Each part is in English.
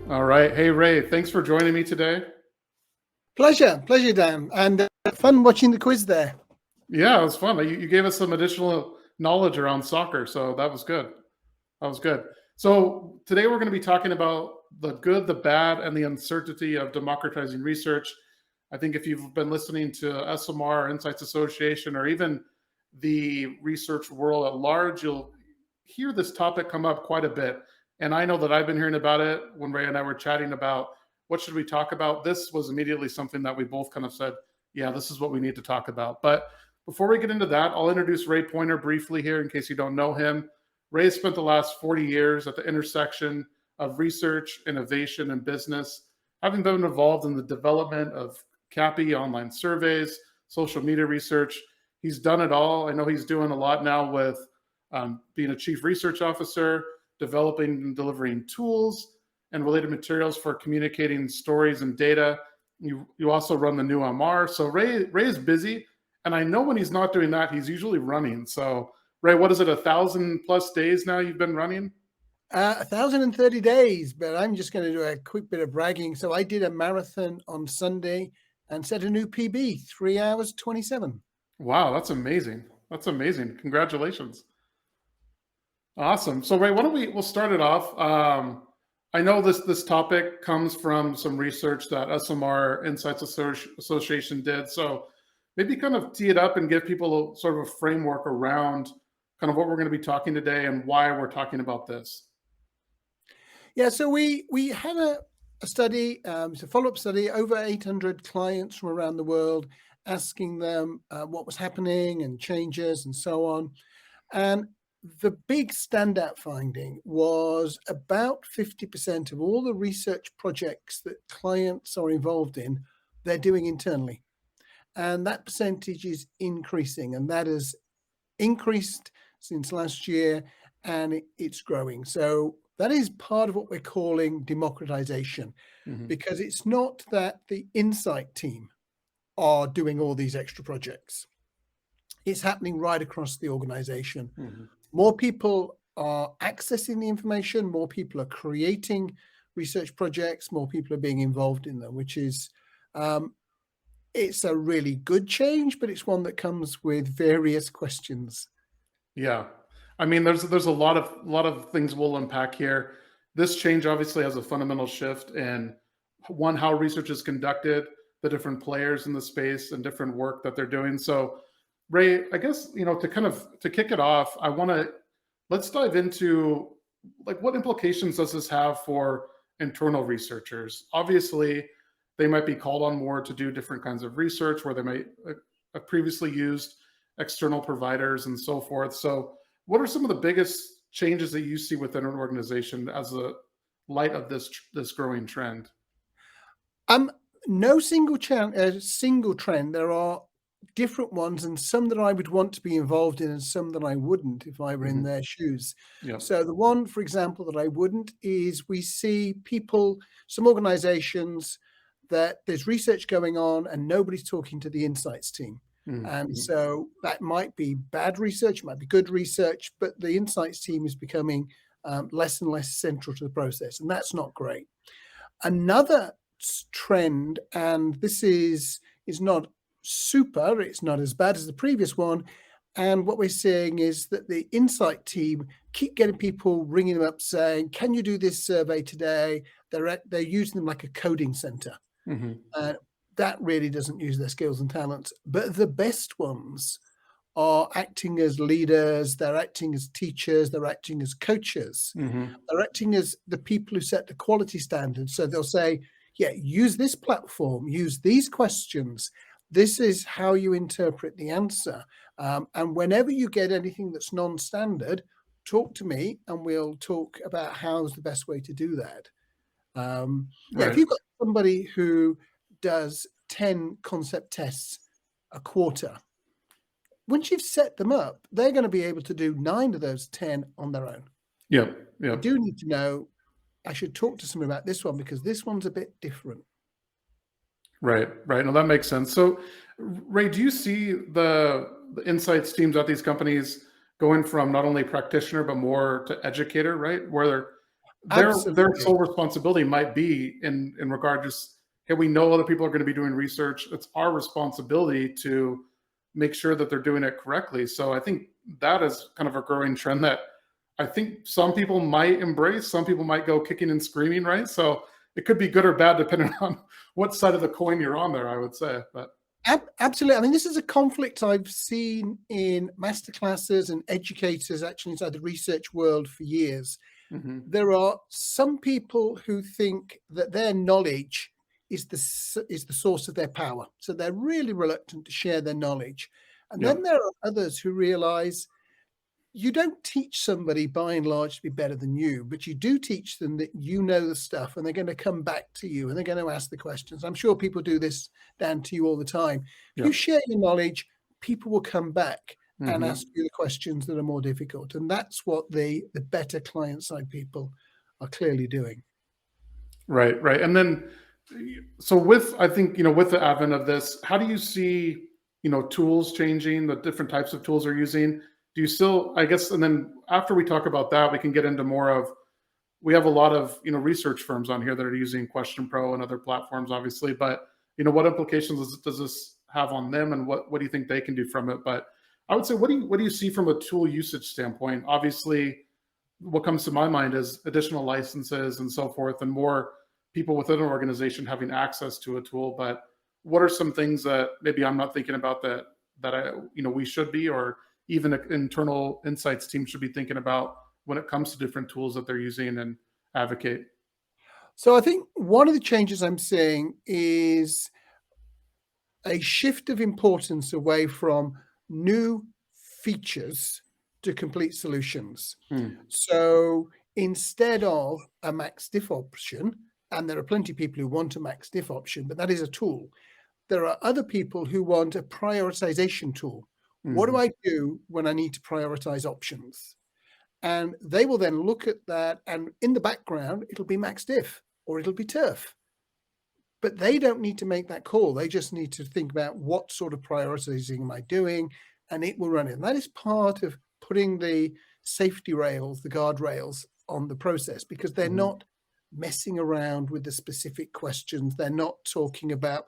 All right. Hey, Ray, thanks for joining me today. Pleasure, Dan, and fun watching the quiz there. Yeah, it was fun. You gave us some additional knowledge around soccer, so that was good. That was good. So today we're going to be talking about the good, the bad, and the uncertainty of democratizing research. I think if you've been listening to SMR, Insights Association, or even the research world at large, you'll hear this topic come up quite a bit. And I know that I've been hearing about it when Ray and I were chatting about what should we talk about. This was immediately something that we both kind of said, yeah, this is what we need to talk about. But before we get into that, I'll introduce Ray Poynter briefly here in case you don't know him. Ray spent the last 40 years at the intersection of research, innovation, and business, having been involved in the development of CAPI, online surveys, social media research. He's done it all. I know he's doing a lot now with being a chief research officer, developing and delivering tools and related materials for communicating stories and data. You also run the NewMR. So Ray is busy, and I know when he's not doing that, he's usually running. So Ray, what is it, 1,000+ days now you've been running? 1,030 days, but I'm just going to do a quick bit of bragging. So I did a marathon on Sunday and set a new PB, 3 hours 27. Wow, that's amazing. That's amazing. Congratulations. Awesome. So Ray, why don't we'll start it off. I know this topic comes from some research that SMR Insights Association did. So maybe kind of tee it up and give people sort of a framework around kind of what we're going to be talking today and why we're talking about this. Yeah, so we had a study, it's a follow-up study, over 800 clients from around the world, asking them what was happening and changes and so on. And the big standout finding was about 50% of all the research projects that clients are involved in, they're doing internally. And that percentage is increasing, and that has increased since last year, and it's growing. So that is part of what we're calling democratization, because it's not that the insight team are doing all these extra projects. It's happening right across the organization. More people are accessing the information, more people are creating research projects, more people are being involved in them, which is, it's a really good change, but it's one that comes with various questions. Yeah. I mean, there's a lot of things we'll unpack here. This change obviously has a fundamental shift in one, how research is conducted, the different players in the space and different work that they're doing. So Ray, I guess, to kick it off, let's dive into like what implications does this have for internal researchers? Obviously, they might be called on more to do different kinds of research where they might have previously used external providers and so forth. So what are some of the biggest changes that you see within an organization as a light of this growing trend? No single trend. There are different ones, and some that I would want to be involved in and some that I wouldn't if I were in their shoes. Yeah. So the one, for example, that I wouldn't is we see some organizations that there's research going on and nobody's talking to the insights team. And so that might be bad research, might be good research, but the insights team is becoming less and less central to the process, and that's not great. Another trend, and this is not super, it's not as bad as the previous one, and what we're seeing is that the insight team keep getting people ringing them up saying, can you do this survey today? They're using them like a coding center. That really doesn't use their skills and talents, but the best ones are acting as leaders, they're acting as teachers, they're acting as coaches, they're acting as the people who set the quality standards. So they'll say, yeah, use this platform, use these questions. This is how you interpret the answer. And whenever you get anything that's non-standard, talk to me and we'll talk about how's the best way to do that. If you've got somebody who does 10 concept tests a quarter, once you've set them up, they're going to be able to do 9 of those 10 on their own. Yeah. You do need to know, I should talk to someone about this one because this one's a bit different. Right. No, that makes sense. So, Ray, do you see the insights teams at these companies going from not only practitioner but more to educator, right? Where their Absolutely. sole responsibility might be in regard just, hey, we know other people are going to be doing research. It's our responsibility to make sure that they're doing it correctly. So I think that is kind of a growing trend that I think some people might embrace. Some people might go kicking and screaming, right? So it could be good or bad depending on what side of the coin you're on there, I would say. But Absolutely. I mean, this is a conflict I've seen in masterclasses and educators actually inside the research world for years. mhm, There are some people who think that their knowledge is the source of their power. So they're really reluctant to share their knowledge. And yeah, then there are others who realize you don't teach somebody by and large to be better than you, but you do teach them that you know the stuff and they're going to come back to you and they're going to ask the questions. I'm sure people do this down to you all the time. If yeah, you share your knowledge, people will come back and mhm. ask you the questions that are more difficult. And that's what the better client side people are clearly doing. Right, right. And then, so with, I think, with the advent of this, how do you see, tools changing, the different types of tools they're using? Do you still, I guess, and then after we talk about that, we can get into more of, we have a lot of, research firms on here that are using QuestionPro and other platforms, obviously, but, what implications does this have on them and what do you think they can do from it? But I would say, what do you see from a tool usage standpoint? Obviously, what comes to my mind is additional licenses and so forth, and more people within an organization having access to a tool. But what are some things that maybe I'm not thinking about that we should be, or even an internal insights team should be thinking about when it comes to different tools that they're using and advocate? So I think one of the changes I'm seeing is a shift of importance away from new features to complete solutions. Hmm. So instead of a max diff option, and there are plenty of people who want a max diff option, but that is a tool. There are other people who want a prioritization tool. What do Hmm. I do when I need to prioritize options? And they will then look at that, and in the background, it'll be max diff or it'll be turf. But they don't need to make that call. They just need to think about what sort of prioritizing am I doing, and it will run it. And that is part of putting the safety rails, the guardrails on the process, because they're Hmm. not messing around with the specific questions. They're not talking about,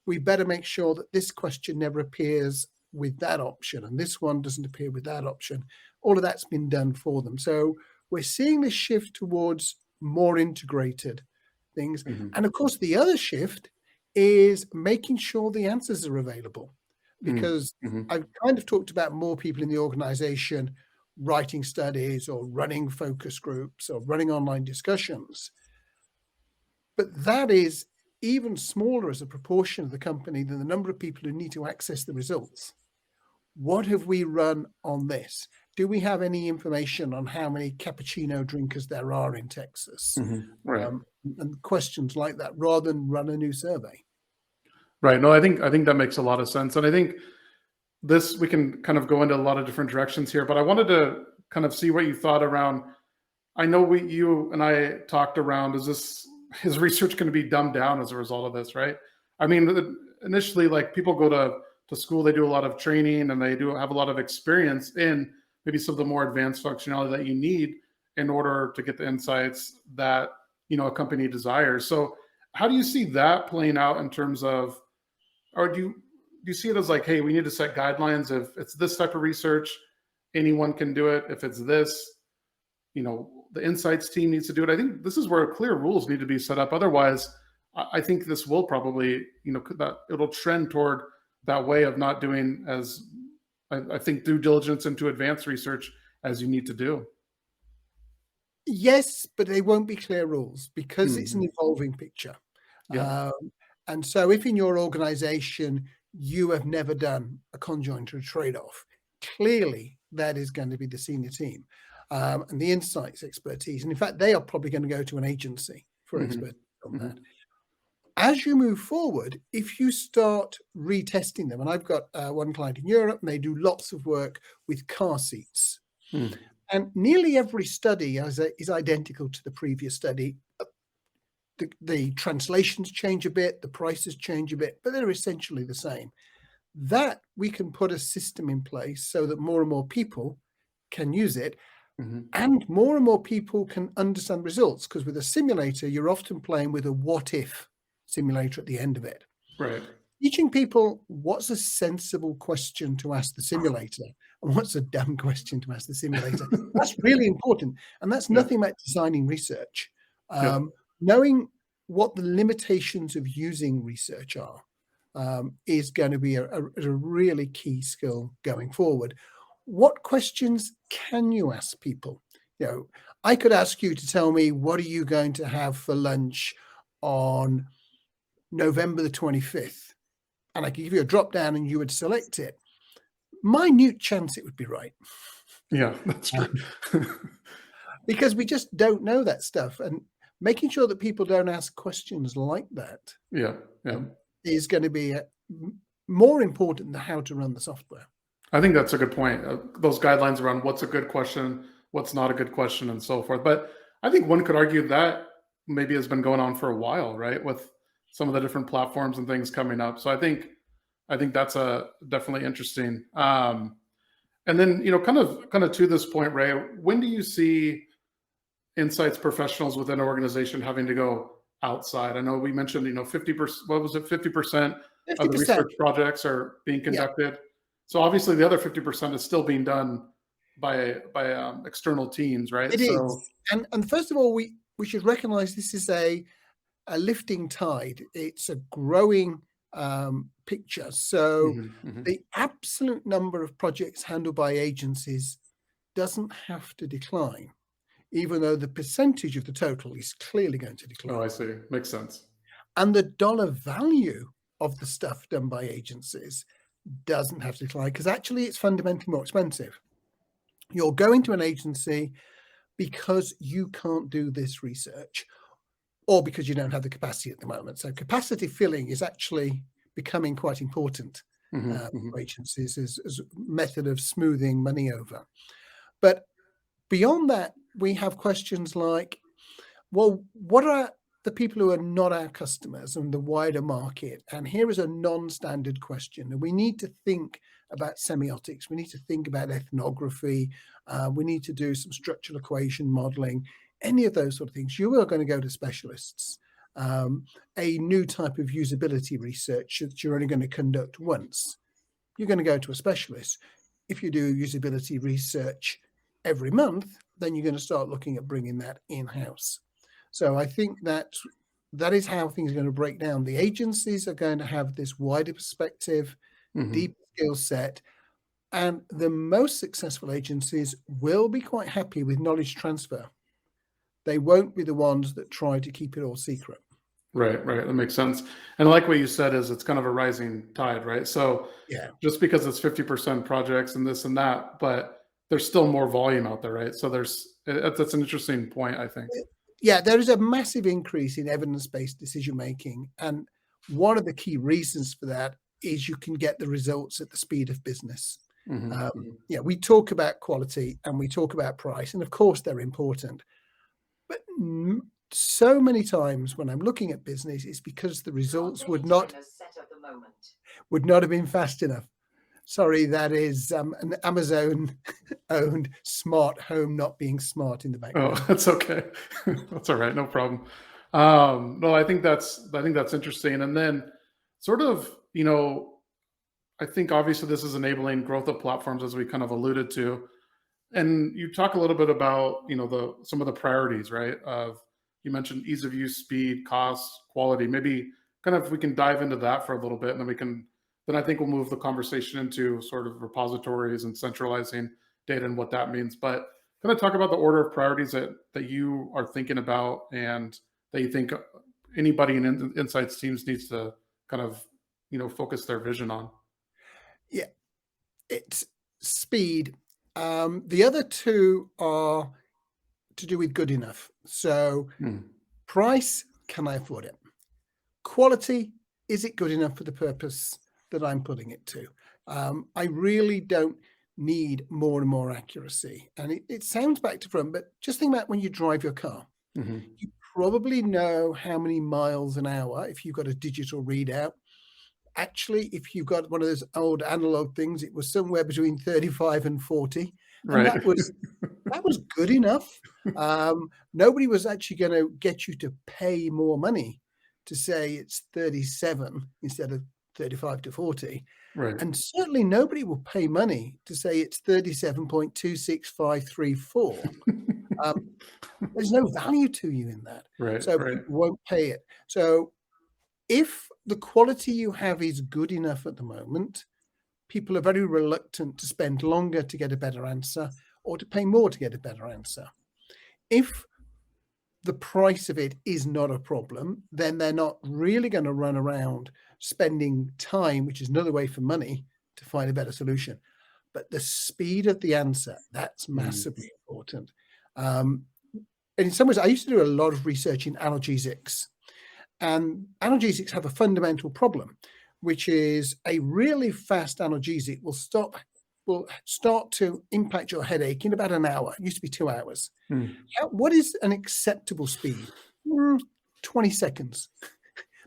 we better make sure that this question never appears with that option, and this one doesn't appear with that option. All of that's been done for them. So we're seeing this shift towards more integrated things. Hmm. And of course, the other shift is making sure the answers are available, because Hmm. I've kind of talked about more people in the organization writing studies or running focus groups or running online discussions. But that is even smaller as a proportion of the company than the number of people who need to access the results. What have we run on this? Do we have any information on how many cappuccino drinkers there are in Texas? Hmm. Right. And questions like that, rather than run a new survey. Right. No, I think that makes a lot of sense. And I think this, we can kind of go into a lot of different directions here, but I wanted to kind of see what you thought around. I know you and I talked around, is research going to be dumbed down as a result of this, right? I mean, initially, like, people go to school, they do a lot of training and they do have a lot of experience in maybe some of the more advanced functionality that you need in order to get the insights that, a company desires. So how do you see that playing out in terms of, or do you see it as like, hey, we need to set guidelines? If it's this type of research, anyone can do it. If it's this, the insights team needs to do it. I think this is where clear rules need to be set up. Otherwise, I think this will probably, that it'll trend toward that way of not doing as, I think, due diligence into advanced research as you need to do. Yes, but they won't be clear rules because it's an Mhm. evolving picture. Yeah. And so if in your organization you have never done a conjoint or a trade-off, clearly that is going to be the senior team, and the insights expertise. And in fact, they are probably going to go to an agency for Hmm. expertise on Hmm. that. As you move forward, if you start retesting them, and I've got one client in Europe, and they do lots of work with car seats. And nearly every study is identical to the previous study. The translations change a bit, the prices change a bit, but they're essentially the same. That we can put a system in place so that more and more people can use it. And more people can understand results, because with a simulator, you're often playing with a what if simulator at the end of it. Right. Teaching people what's a sensible question to ask the simulator and what's a dumb question to ask the simulator. That's really important. And that's nothing about designing research. Knowing what the limitations of using research are is going to be a really key skill going forward. What questions can you ask people? I could ask you to tell me, what are you going to have for lunch on November the 25th? And I could give you a drop down and you would select it. Minute chance it would be right. Yeah, that's true. Because we just don't know that stuff. And making sure that people don't ask questions like that is going to be more important than how to run the software. I think that's a good point. Those guidelines around what's a good question, what's not a good question, and so forth. But I think one could argue that maybe has been going on for a while, right? With some of the different platforms and things coming up. So I think that's definitely interesting. And then, kind of to this point, Ray, when do you see insights professionals within an organization having to go outside? I know we mentioned, 50%, what was it? 50% of the research projects are being conducted. Yeah. So obviously the other 50% is still being done by external teams, right? It is. And first of all, we should recognize this is a lifting tide. It's a growing picture. So the absolute number of projects handled by agencies doesn't have to decline, even though the percentage of the total is clearly going to decline. Oh, I see. Makes sense. And the dollar value of the stuff done by agencies doesn't have to decline, because actually it's fundamentally more expensive. You're going to an agency because you can't do this research, or because you don't have the capacity at the moment. So capacity filling is actually becoming quite important for agencies as a method of smoothing money over. But beyond that, we have questions like, well, what are the people who are not our customers and the wider market? And here is a non-standard question. And we need to think about semiotics. We need to think about ethnography. We need to do some structural equation modeling, any of those sort of things. You are going to go to specialists. A new type of usability research that you're only going to conduct once, you're going to go to a specialist. If you do usability research every month, then you're going to start looking at bringing that in-house. So I think that is how things are going to break down. The agencies are going to have this wider perspective, deep skill set, and the most successful agencies will be quite happy with knowledge transfer. They won't be the ones that try to keep it all secret. Right. That makes sense. And like what you said is it's kind of a rising tide, right? So just because it's 50% projects and this and that, but there's still more volume out there, right? So that's an interesting point, I think. Yeah, there is a massive increase in evidence-based decision-making. And one of the key reasons for that is you can get the results at the speed of business. We talk about quality and we talk about price, and of course they're important. But so many times when I'm looking at business, it's because the results would not have been fast enough. Sorry, that is an Amazon-owned smart home not being smart in the background. Oh, that's okay. That's all right. No problem. No, I think that's interesting. And then sort of, I think obviously this is enabling growth of platforms, as we kind of alluded to. And you talk a little bit about, some of the priorities, right? You mentioned ease of use, speed, cost, quality. Maybe kind of we can dive into that for a little bit, and then I think we'll move the conversation into sort of repositories and centralizing data and what that means. But kind of talk about the order of priorities that you are thinking about and that you think anybody in insights teams needs to kind of, focus their vision on. Yeah, it's speed. The other two are to do with good enough. So price, can I afford it? Quality, is it good enough for the purpose that I'm putting it to? I really don't need more and more accuracy. And it sounds back to front, but just think about when you drive your car. You probably know how many miles an hour if you've got a digital readout. Actually, if you've got one of those old analog things, it was somewhere between 35 and 40. And that was that was good enough. Nobody was actually going to get you to pay more money to say it's 37 instead of 35 to 40. Right. And certainly nobody will pay money to say it's 37.26534. There's no value to you in that. Right. So Right. people won't pay it. So if the quality you have is good enough at the moment, people are very reluctant to spend longer to get a better answer or to pay more to get a better answer. If the price of it is not a problem, then they're not really going to run around spending time, which is another way for money, to find a better solution. But the speed of the answer, that's massively important. And in some ways, I used to do a lot of research in analgesics. And analgesics have a fundamental problem, which is a really fast analgesic will start to impact your headache in about an hour. It used to be 2 hours. What is an acceptable speed? 20 seconds.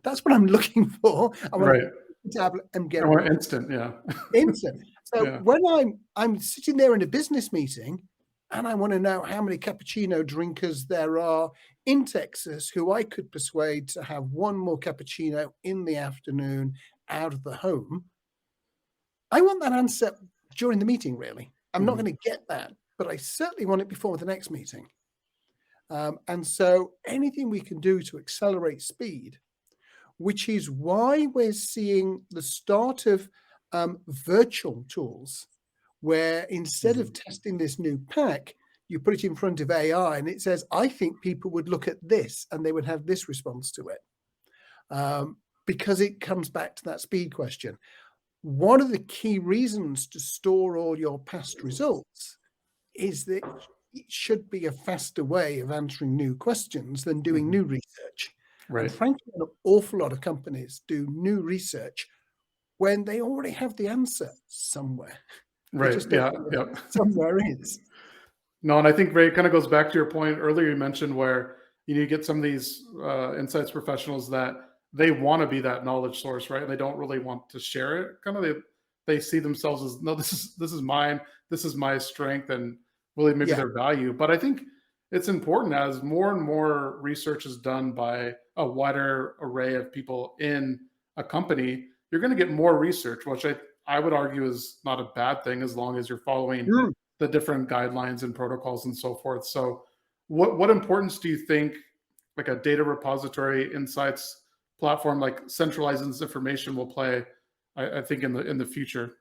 That's what I'm looking for. I want to tablet and get it instant, yeah. Instant. So when I'm sitting there in a business meeting and I want to know how many cappuccino drinkers there are in Texas who I could persuade to have one more cappuccino in the afternoon out of the home, I want that answer during the meeting, really. I'm not going to get that, but I certainly want it before the next meeting. And so anything we can do to accelerate speed, which is why we're seeing the start of virtual tools, where instead of testing this new pack, you put it in front of AI and it says, I think people would look at this and they would have this response to it. Because it comes back to that speed question. One of the key reasons to store all your past results is that it should be a faster way of answering new questions than doing new research. Right. And frankly, an awful lot of companies do new research when they already have the answer somewhere. Right. Yeah. Somewhere is. No, and I think, Ray, it kind of goes back to your point earlier you mentioned where you get some of these insights professionals that they want to be that knowledge source, right? And they don't really want to share it. Kind of they see themselves as, no, this is mine, this is my strength, and really maybe their value. But I think it's important as more and more research is done by a wider array of people in a company, you're going to get more research, which I would argue is not a bad thing as long as you're following the different guidelines and protocols and so forth. So what importance do you think like a data repository insights platform like centralizing this information will play, I think, in the future?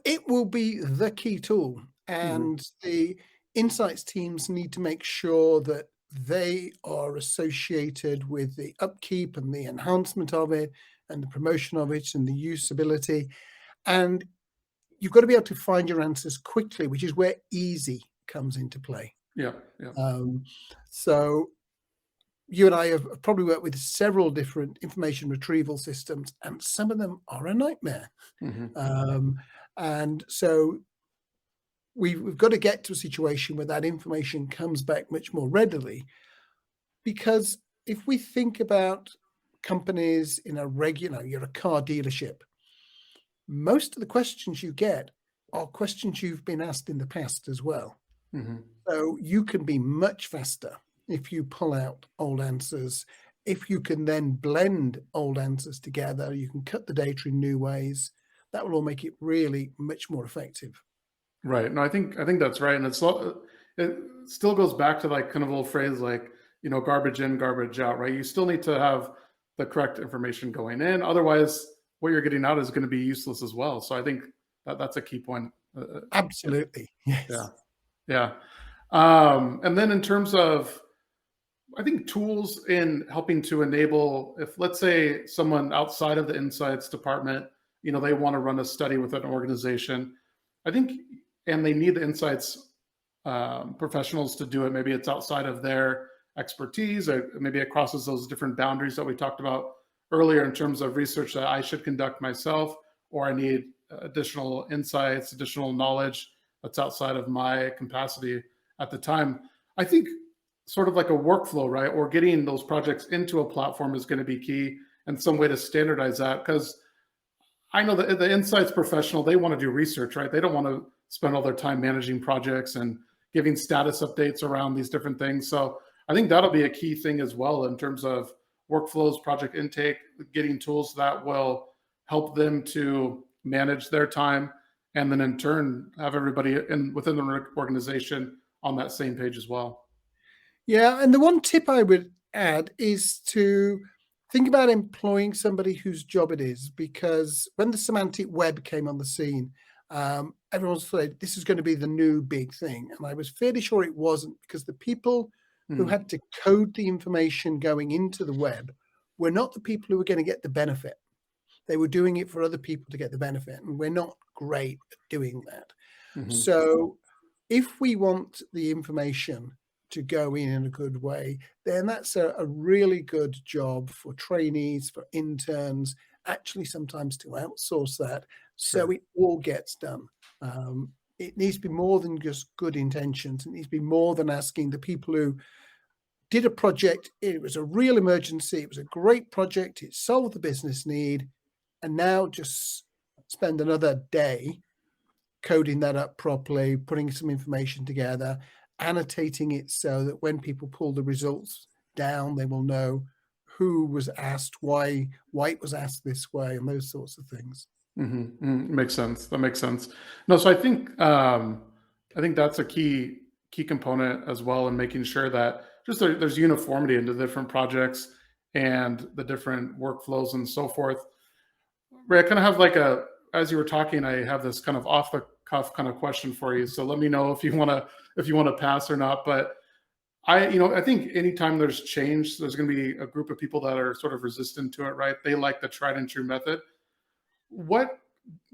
It will be the key tool, and the insights teams need to make sure that they are associated with the upkeep and the enhancement of it and the promotion of it and the usability. And you've got to be able to find your answers quickly, which is where easy comes into play. So you and I have probably worked with several different information retrieval systems, and some of them are a nightmare. And so we've got to get to a situation where that information comes back much more readily. Because if we think about companies in a regular, you're a car dealership, most of the questions you get are questions you've been asked in the past as well. So you can be much faster if you pull out old answers. If you can then blend old answers together, you can cut the data in new ways. That will all make it really much more effective. Right. No, I think that's right. And it still goes back to like kind of a little phrase like, garbage in, garbage out, right? You still need to have the correct information going in. Otherwise, what you're getting out is going to be useless as well. So I think that's a key point. Absolutely. Yes. Yeah. And then in terms of, I think, tools in helping to enable, if let's say someone outside of the insights department, they want to run a study with an organization, I think, and they need the insights professionals to do it. Maybe it's outside of their expertise, or maybe it crosses those different boundaries that we talked about earlier in terms of research that I should conduct myself, or I need additional insights, additional knowledge that's outside of my capacity at the time. I think sort of like a workflow, right? Or getting those projects into a platform is going to be key, and some way to standardize that. Because I know that the insights professional, they want to do research, right? They don't want to spend all their time managing projects and giving status updates around these different things. So I think that'll be a key thing as well in terms of workflows, project intake, getting tools that will help them to manage their time, and then in turn have everybody within the organization on that same page as well. Yeah, and the one tip I would add is to think about employing somebody whose job it is, because when the semantic web came on the scene, everyone said this is going to be the new big thing, and I was fairly sure it wasn't, because the people who had to code the information going into the web were not the people who were going to get the benefit. They were doing it for other people to get the benefit, and we're not great at doing that. So if we want the information to go in a good way, then that's a really good job for trainees, for interns, actually sometimes to outsource that, so it all gets done. It needs to be more than just good intentions. It needs to be more than asking the people who did a project, it was a real emergency, it was a great project, it solved the business need, and now just spend another day coding that up properly, putting some information together, annotating it so that when people pull the results down, they will know who was asked, why it was asked this way, and those sorts of things. Makes sense. That makes sense. No, so I think that's a key component as well in making sure that just there's uniformity into the different projects and the different workflows and so forth. Ray, I kind of have as you were talking, I have this kind of off the cuff kind of question for you. So let me know if you want to pass or not. But I think anytime there's change, there's going to be a group of people that are sort of resistant to it, right? They like the tried and true method. What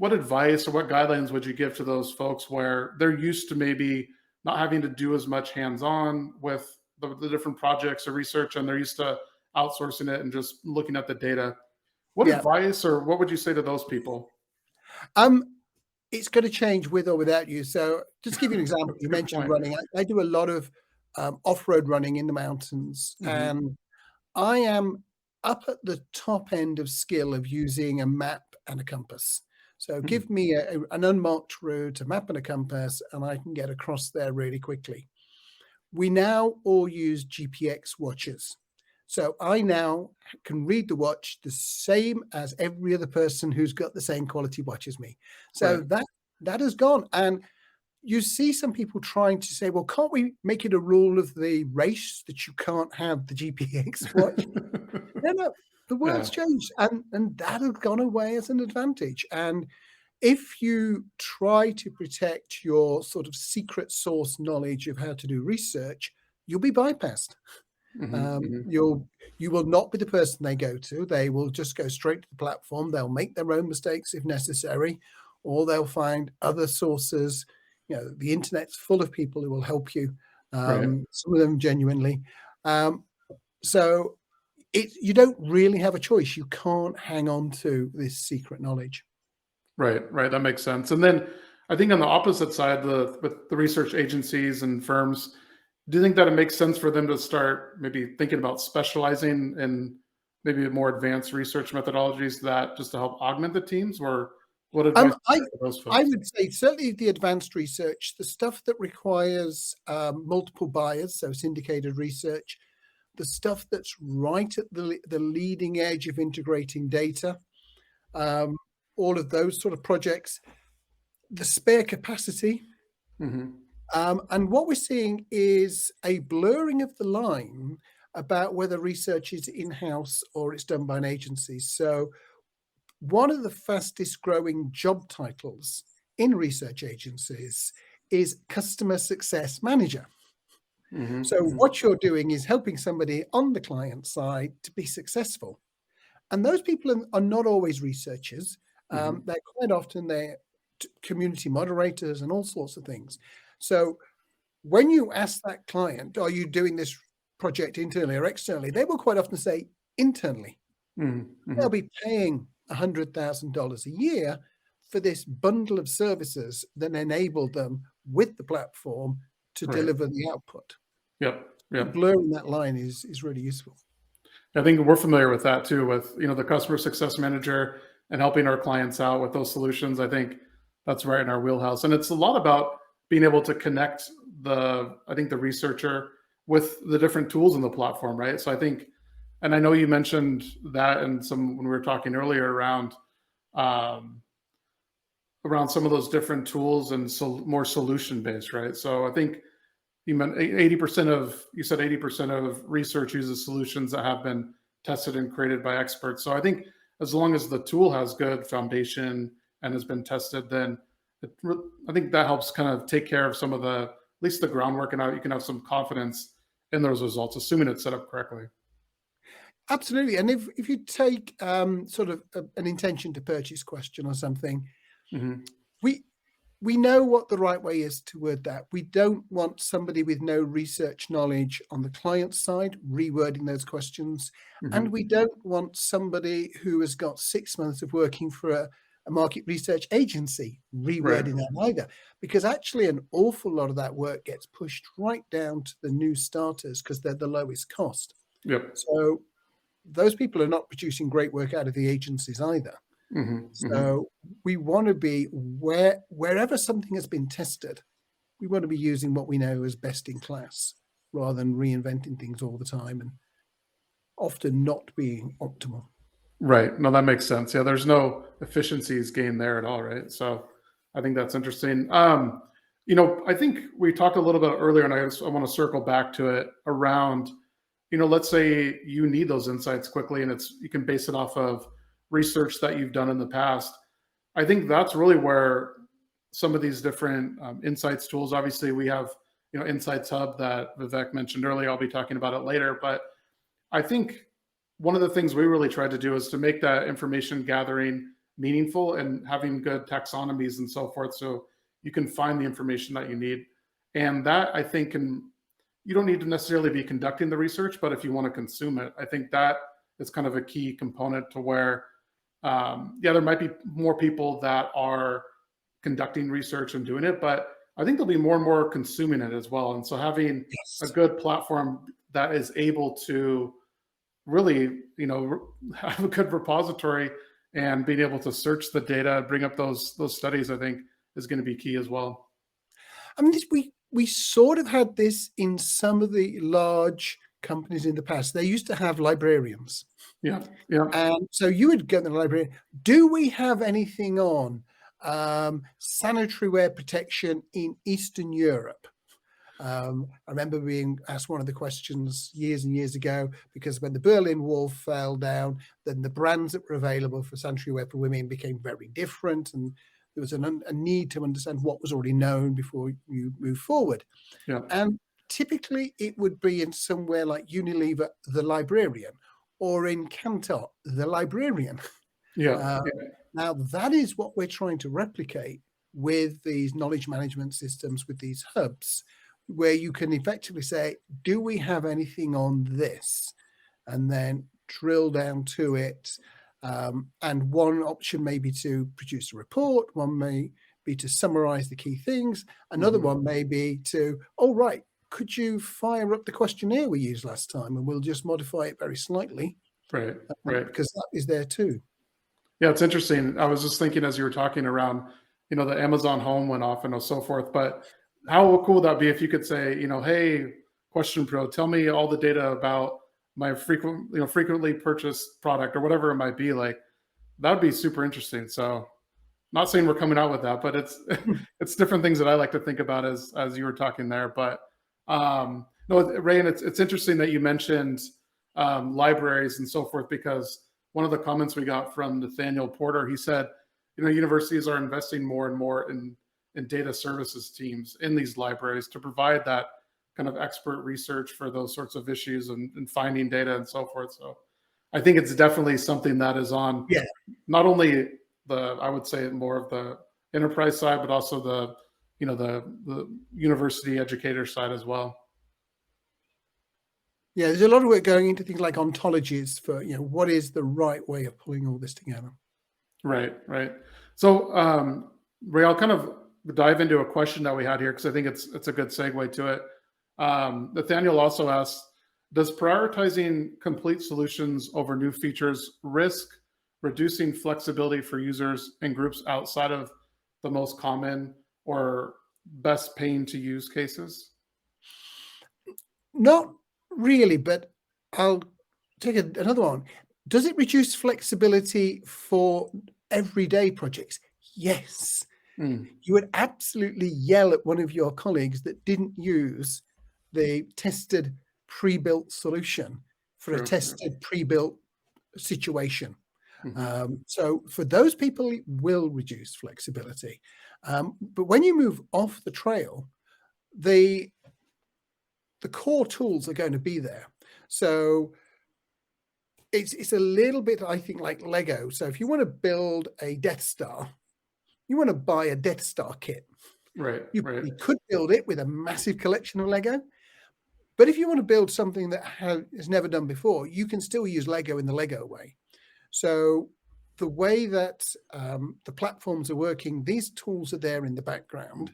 advice or what guidelines would you give to those folks where they're used to maybe not having to do as much hands-on with the different projects or research, and they're used to outsourcing it and just looking at the data? What advice or what would you say to those people? It's going to change with or without you. So just to give you an example, you mentioned running. I do a lot of off-road running in the mountains, and I am up at the top end of skill of using a map and a compass. So give me an unmarked route, a map and a compass, and I can get across there really quickly. We now all use GPX watches. So I now can read the watch the same as every other person who's got the same quality watch as me. So that has gone. And you see some people trying to say, well, can't we make it a rule of the race that you can't have the GPX watch? No, the world's changed, and that has gone away as an advantage. And if you try to protect your sort of secret source knowledge of how to do research, you'll be bypassed. You will not be the person they go to. They will just go straight to the platform. They'll make their own mistakes if necessary, or they'll find other sources. The internet's full of people who will help you. Some of them genuinely. So you don't really have a choice. You can't hang on to this secret knowledge. Right. That makes sense. And then I think on the opposite side, with the research agencies and firms, do you think that it makes sense for them to start maybe thinking about specializing in maybe more advanced research methodologies that just to help augment the teams? Or what advice I would say certainly the advanced research, the stuff that requires multiple buyers, so syndicated research, the stuff that's right at the leading edge of integrating data, all of those sort of projects, the spare capacity. And what we're seeing is a blurring of the line about whether research is in-house or it's done by an agency. So one of the fastest growing job titles in research agencies is customer success manager. So what you're doing is helping somebody on the client side to be successful. And those people are not always researchers. They're quite often they're community moderators and all sorts of things. So when you ask that client, are you doing this project internally or externally? They will quite often say internally. They'll be paying $100,000 a year for this bundle of services that enable them with the platform to deliver the output. Blurring that line is really useful. I think we're familiar with that too, with the customer success manager and helping our clients out with those solutions. I think that's right in our wheelhouse. And it's a lot about being able to connect the researcher with the different tools in the platform, right? So I think, and I know you mentioned that when we were talking earlier um, around some of those different tools and more solution based, right? So I think you meant 80% of, you said 80% of research uses solutions that have been tested and created by experts. So I think as long as the tool has good foundation and has been tested, then I think that helps kind of take care of some of at least the groundwork, and now you can have some confidence in those results, assuming it's set up correctly. Absolutely. And if you take sort of an intention to purchase question or something, Mm-hmm. we know what the right way is to word that. We don't want somebody with no research knowledge on the client side rewording those questions. Mm-hmm. And we don't want somebody who has got 6 months of working for a market research agency rewording that either, because actually an awful lot of that work gets pushed right down to the new starters because they're the lowest cost. Yep. So those people are not producing great work out of the agencies either. Mm-hmm. So we want to be wherever something has been tested, we want to be using what we know as best in class rather than reinventing things all the time and often not being optimal. Right. No, that makes sense. Yeah, there's no efficiencies gained there at all, right? So I think that's interesting. I think we talked a little bit earlier, and I want to circle back to it around, let's say you need those insights quickly, and you can base it off of research that you've done in the past. I think that's really where some of these different insights tools, obviously we have, Insights Hub that Vivek mentioned earlier. I'll be talking about it later, but I think one of the things we really tried to do is to make that information gathering meaningful and having good taxonomies and so forth, so you can find the information that you need. And that, I think, you don't need to necessarily be conducting the research, but if you want to consume it, I think that is kind of a key component to where, there might be more people that are conducting research and doing it, but I think there'll be more and more consuming it as well. And so having a good platform that is able to really, have a good repository and being able to search the data, bring up those studies, I think is going to be key as well. I mean, we sort of had this in some of the large companies in the past. They used to have librarians. Yeah. And so you would go to the library. Do we have anything on sanitary ware protection in Eastern Europe? I remember being asked one of the questions years and years ago, because when the Berlin Wall fell down, then the brands that were available for sanitary ware for women became very different. And there was a need to understand what was already known before you move forward. Yeah. And typically it would be in somewhere like Unilever, the librarian, or in Kantar, the librarian. Yeah. Now that is what we're trying to replicate with these knowledge management systems, with these hubs, where you can effectively say, do we have anything on this? And then drill down to it. And one option may be to produce a report. One may be to summarize the key things. Another one may be to, right, could you fire up the questionnaire we used last time, and we'll just modify it very slightly. Right. Because that is there too. Yeah, it's interesting. I was just thinking as you were talking around, the Amazon Home went off and so forth, but how cool would that be if you could say, hey, QuestionPro, tell me all the data about my frequently purchased product, or whatever it might be. Like, that would be super interesting. So, not saying we're coming out with that, but it's different things that I like to think about as you were talking there. But no, Ray, and it's interesting that you mentioned libraries and so forth, because one of the comments we got from Nathaniel Porter, he said, universities are investing more and more in data services teams in these libraries to provide that kind of expert research for those sorts of issues and finding data and so forth. So I think it's definitely something that is on not only I would say more of the enterprise side, but also the university educator side as well. Yeah, there's a lot of work going into things like ontologies for, what is the right way of pulling all this together. Right. So, Ray, I'll kind of dive into a question that we had here, because I think it's a good segue to it. Nathaniel also asked, does prioritizing complete solutions over new features risk reducing flexibility for users and groups outside of the most common or best pain to use cases? Not really, but I'll take another one. Does it reduce flexibility for everyday projects? Yes. You would absolutely yell at one of your colleagues that didn't use the tested pre-built solution for a tested pre-built situation. So for those people, it will reduce flexibility. But when you move off the trail, the core tools are going to be there. So it's a little bit, I think, like Lego. So if you want to build a Death Star, you want to buy a Death Star kit. Right. You could build it with a massive collection of Lego. But if you want to build something that has never done before, you can still use Lego in the Lego way. So the way that the platforms are working, these tools are there in the background,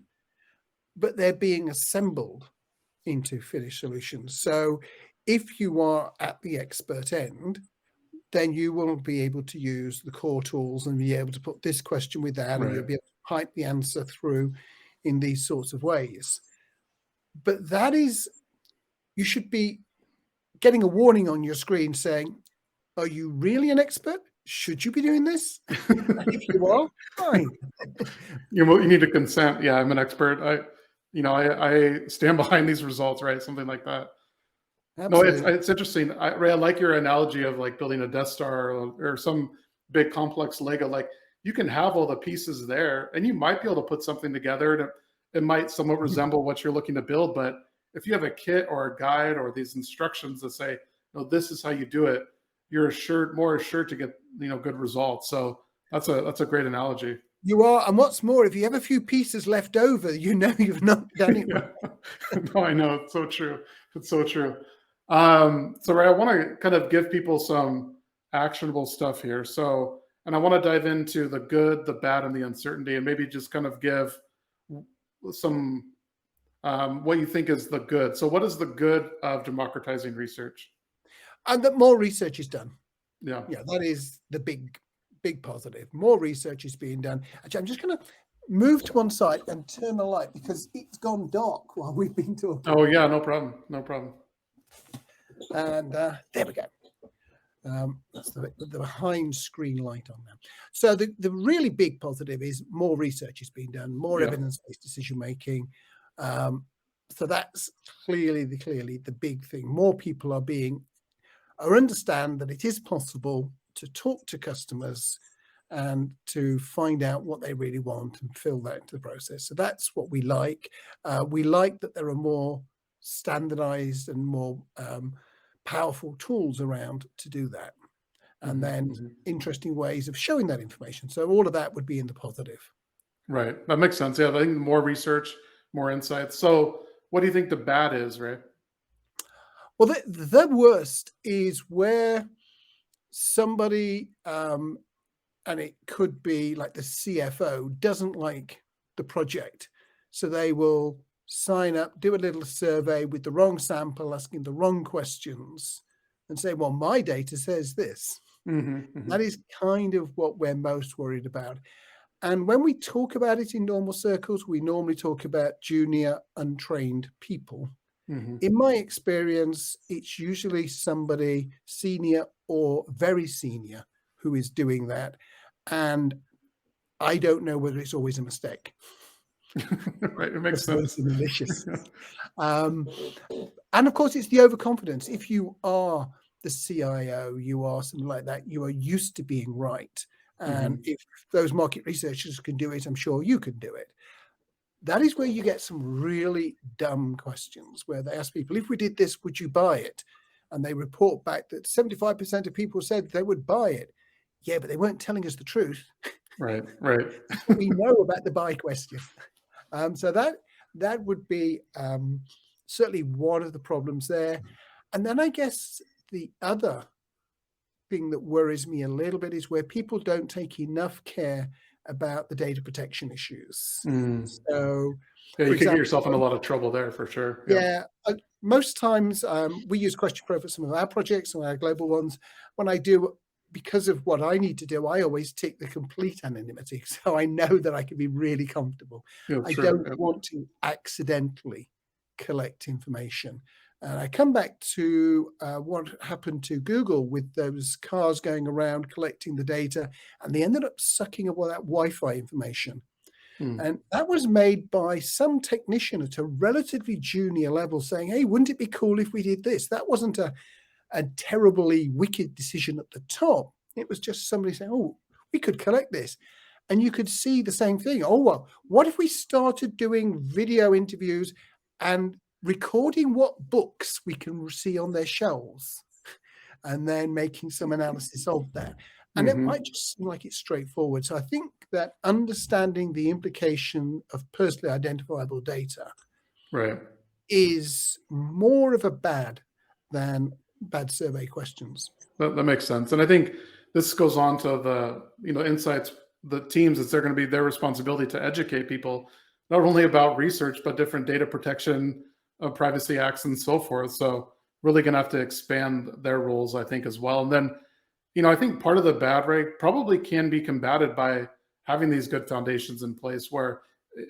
but they're being assembled into finished solutions. So if you are at the expert end, then you will be able to use the core tools and be able to put this question with that, and you'll be able to pipe the answer through in these sorts of ways. But that is, you should be getting a warning on your screen saying, are you really an expert? Should you be doing this? If you are, fine. You need to consent. Yeah, I'm an expert. I stand behind these results, right? Something like that. Absolutely. No, it's interesting. Ray, I like your analogy of like building a Death Star or some big complex Lego. Like you can have all the pieces there, and you might be able to put something together it might somewhat resemble what you're looking to build. But if you have a kit or a guide or these instructions that say, no, this is how you do it, you're more assured to get good results. So that's a great analogy. You are, and what's more, if you have a few pieces left over, you've not done it. No, I know, it's so true. It's so true. So Ray, I want to kind of give people some actionable stuff here. So, and I want to dive into the good, the bad, and the uncertainty, and maybe just kind of give some what you think is the good. So, what is the good of democratizing research? And that more research is done. Yeah, that is the big positive. More research is being done. Actually, I'm just going to move to one side and turn the light because it's gone dark while we've been talking. Oh yeah, no problem. And there we go. That's the behind screen light on now. So the really big positive is more research is being done, more evidence-based decision making. So that's clearly the big thing. More people are understand that it is possible to talk to customers and to find out what they really want and fill that into the process. So that's what we like. We like that there are more standardized and more powerful tools around to do that. And then interesting ways of showing that information. So all of that would be in the positive. Right. That makes sense. Yeah, I think more research, more insights. So what do you think the bad is, Ray? Well, the worst is where somebody, and it could be like the CFO, doesn't like the project. So they will sign up, do a little survey with the wrong sample, asking the wrong questions, and say, well, my data says this. That is kind of what we're most worried about. And when we talk about it in normal circles, we normally talk about junior, untrained people. In my experience, it's usually somebody senior or very senior who is doing that. And I don't know whether it's always a mistake. Right, it makes sense. Malicious. And of course, it's the overconfidence. If you are the CIO, you are something like that, you are used to being right. And if those market researchers can do it, I'm sure you can do it. That is where you get some really dumb questions where they ask people, if we did this, would you buy it? And they report back that 75% of people said they would buy it. Yeah, but they weren't telling us the truth. Right. We know about the buy question. So that would be certainly one of the problems there. And then I guess the other thing that worries me a little bit is where people don't take enough care about the data protection issues. So you can get yourself in a lot of trouble there for sure. Most times we use QuestionPro for some of our projects, some of our global ones. When I do because of what I need to do, I always tick the complete anonymity. So I know that I can be really comfortable. Yeah, I sure. don't want to accidentally collect information. And I come back to what happened to Google with those cars going around collecting the data, and they ended up sucking up all that Wi-Fi information. Mm. And that was made by some technician at a relatively junior level saying, hey, wouldn't it be cool if we did this? That wasn't a terribly wicked decision at the top. It was just somebody saying, oh, we could collect this. And you could see the same thing. Oh, well, what if we started doing video interviews and recording what books we can see on their shelves and then making some analysis of that? And it might just seem like it's straightforward. So I think that understanding the implication of personally identifiable data Right. is more of a bad than bad survey questions. That makes sense. And I think this goes on to the, insights, the teams, it's they're going to be their responsibility to educate people, not only about research, but different data protection, privacy acts and so forth. So really going to have to expand their roles, I think, as well. And then, I think part of the bad rate probably can be combated by having these good foundations in place where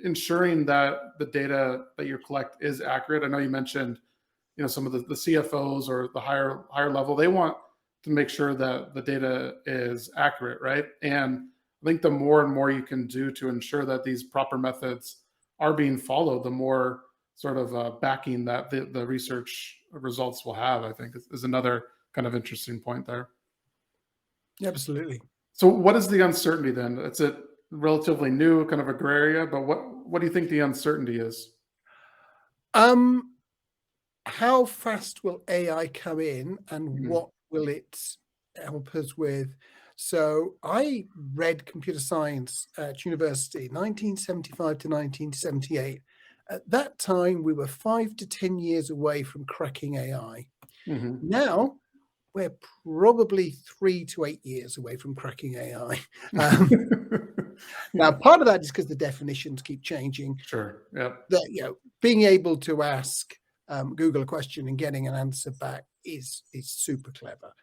ensuring that the data that you collect is accurate. I know you mentioned, some of the CFOs or the higher level, they want to make sure that the data is accurate, right? And I think the more and more you can do to ensure that these proper methods are being followed, the more sort of backing that the research results will have, I think is another kind of interesting point there. Absolutely. So what is the uncertainty then? It's a relatively new kind of a gray area, but what do you think the uncertainty is? How fast will AI come in and what will it help us with? So I read computer science at university, 1975 to 1978. At that time, we were 5 to 10 years away from cracking AI. Now, we're probably 3 to 8 years away from cracking AI. Now, part of that is because the definitions keep changing. Sure. Yep. Being able to ask Google a question and getting an answer back is super clever.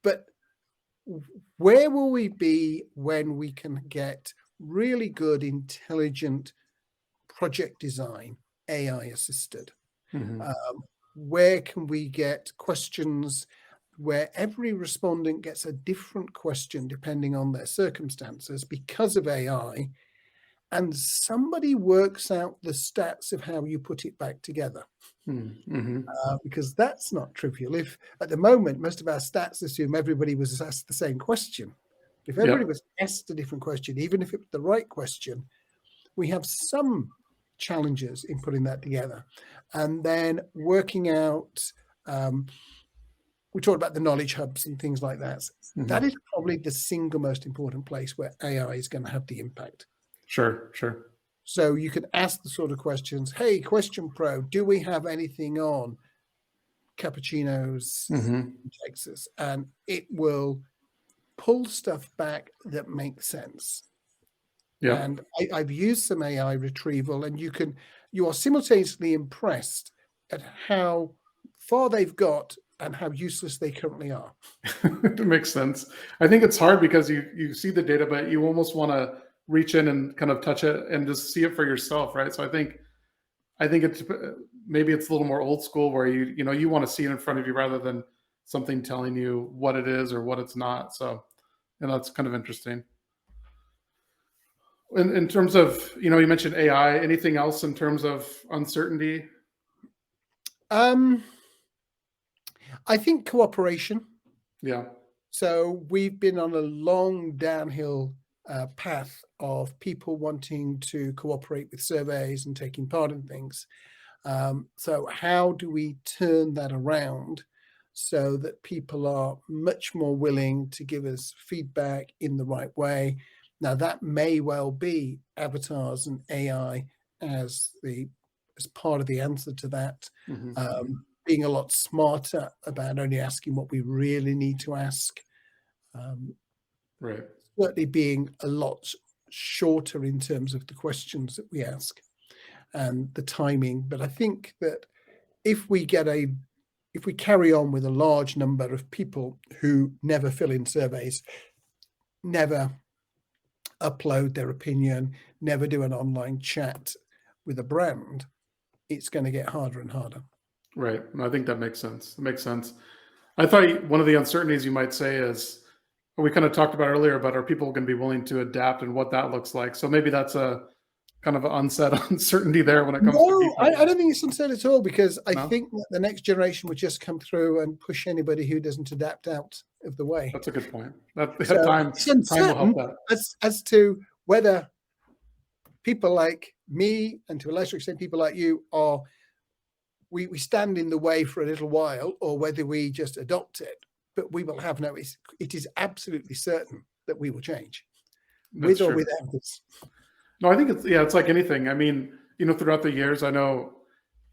But where will we be when we can get really good, intelligent project design, AI assisted? Where can we get questions where every respondent gets a different question depending on their circumstances because of AI, and somebody works out the stats of how you put it back together? Because that's not trivial. If at the moment, most of our stats assume everybody was asked the same question. If everybody was asked a different question, even if it was the right question, we have some challenges in putting that together. And then working out, we talked about the knowledge hubs and things like that. That is probably the single most important place where AI is going to have the impact. Sure. So you can ask the sort of questions, hey, QuestionPro, do we have anything on cappuccinos in Texas? And it will pull stuff back that makes sense. Yeah. And I've used some AI retrieval, and you are simultaneously impressed at how far they've got and how useless they currently are. It makes sense. I think it's hard because you see the data, but you almost want to reach in and kind of touch it and just see it for yourself, right? So I think it's maybe it's a little more old school where you want to see it in front of you rather than something telling you what it is or what it's not. So, that's kind of interesting. In terms of, you mentioned AI, anything else in terms of uncertainty? I think cooperation. Yeah. So we've been on a long downhill path of people wanting to cooperate with surveys and taking part in things. So how do we turn that around so that people are much more willing to give us feedback in the right way? Now, that may well be avatars and AI as part of the answer to that. Being a lot smarter about only asking what we really need to ask. Right. Certainly being a lot shorter in terms of the questions that we ask and the timing. But I think that if we get a if we carry on with a large number of people who never fill in surveys, never upload their opinion, never do an online chat with a brand, it's going to get harder and harder. Right. I think that makes sense. It makes sense. I thought one of the uncertainties you might say is, we kind of talked about earlier, but are people going to be willing to adapt and what that looks like? So maybe that's a kind of an unsaid uncertainty there when it comes to people. I don't think it's unsaid at all, because I No? think that the next generation would just come through and push anybody who doesn't adapt out of the way. That's a good point. That So time it's will uncertain help that. as to whether people like me, and to a lesser extent people like you, we stand in the way for a little while, or whether we just adopt it. But we will have it is absolutely certain that we will change, That's with or true. without this. No, I think it's like anything. I mean, throughout the years, I know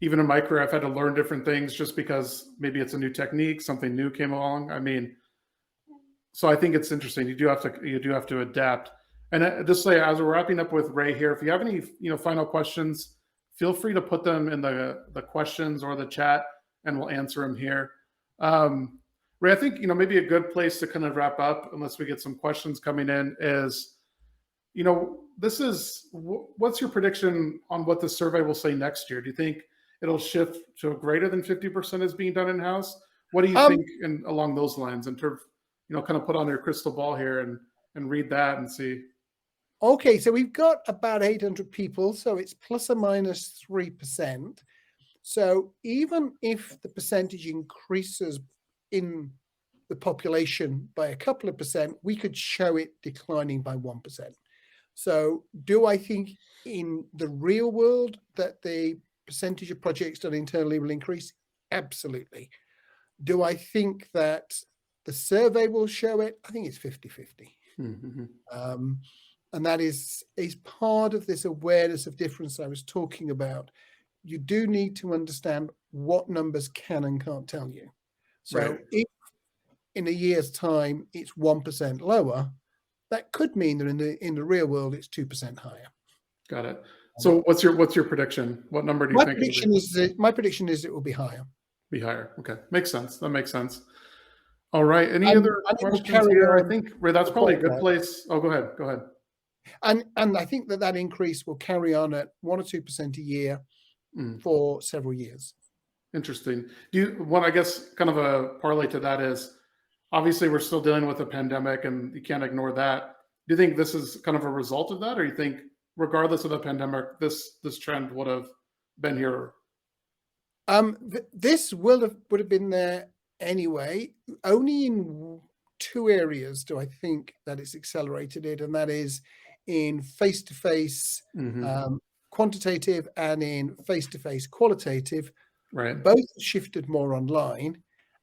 even in my career, I've had to learn different things just because maybe it's a new technique, something new came along. I mean, so I think it's interesting. You do have to adapt. And just say, as we're wrapping up with Ray here, if you have any final questions, feel free to put them in the questions or the chat, and we'll answer them here. Ray, I think maybe a good place to kind of wrap up, unless we get some questions coming in, is what's your prediction on what the survey will say next year? Do you think it'll shift to greater than 50% is being done in-house? What do you think along those lines, in terms, kind of put on your crystal ball here and read that and see? Okay, so we've got about 800 people, so it's plus or minus 3%. So even if the percentage increases in the population by a couple of percent, we could show it declining by 1%. So do I think in the real world that the percentage of projects done internally will increase? Absolutely. Do I think that the survey will show it? I think it's 50-50. Mm-hmm. And that is part of this awareness of difference I was talking about. You do need to understand what numbers can and can't tell you. So Right. if in a year's time it's 1% lower, that could mean that in the real world it's 2% higher. Got it. So what's your prediction? What number do you think? My prediction is it will be higher. Be higher. Okay, makes sense. That makes sense. All right. Any other questions here? I think, Ray, that's probably a good place. Oh, go ahead. Go ahead. And I think that increase will carry on at 1 or 2% a year for several years. Interesting. I guess kind of a parlay to that is, obviously we're still dealing with a pandemic and you can't ignore that. Do you think this is kind of a result of that, or you think regardless of the pandemic, this trend would have been here? This would have been there anyway. Only in 2 areas do I think that it's accelerated it, and that is in face-to-face quantitative and in face-to-face qualitative. Right. Both shifted more online.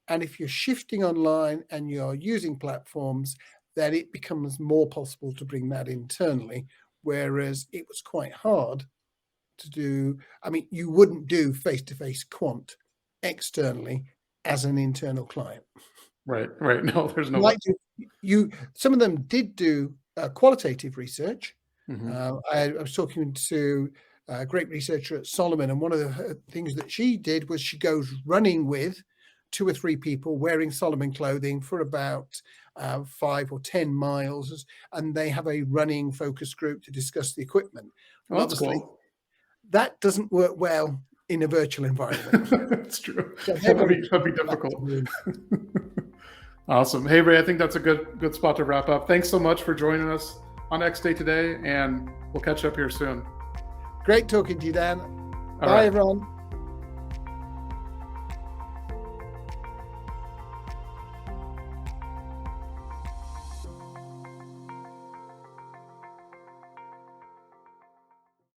And if you're shifting online and you're using platforms, then it becomes more possible to bring that internally, whereas it was quite hard to do. I mean, you wouldn't do face-to-face quant externally as an internal client. Right. No, there's no. Some of them did do qualitative research. Mm-hmm. I was talking to a great researcher at Solomon, and one of the things that she did was she goes running with 2 or 3 people wearing Solomon clothing for about 5 or 10 miles, and they have a running focus group to discuss the equipment. Well, that's cool. That doesn't work well in a virtual environment. It's true. So that'd be difficult. Awesome. Hey, Ray, I think that's a good spot to wrap up. Thanks so much for joining us on XDay today, and we'll catch up here soon. Great talking to you, Dan. Bye, everyone.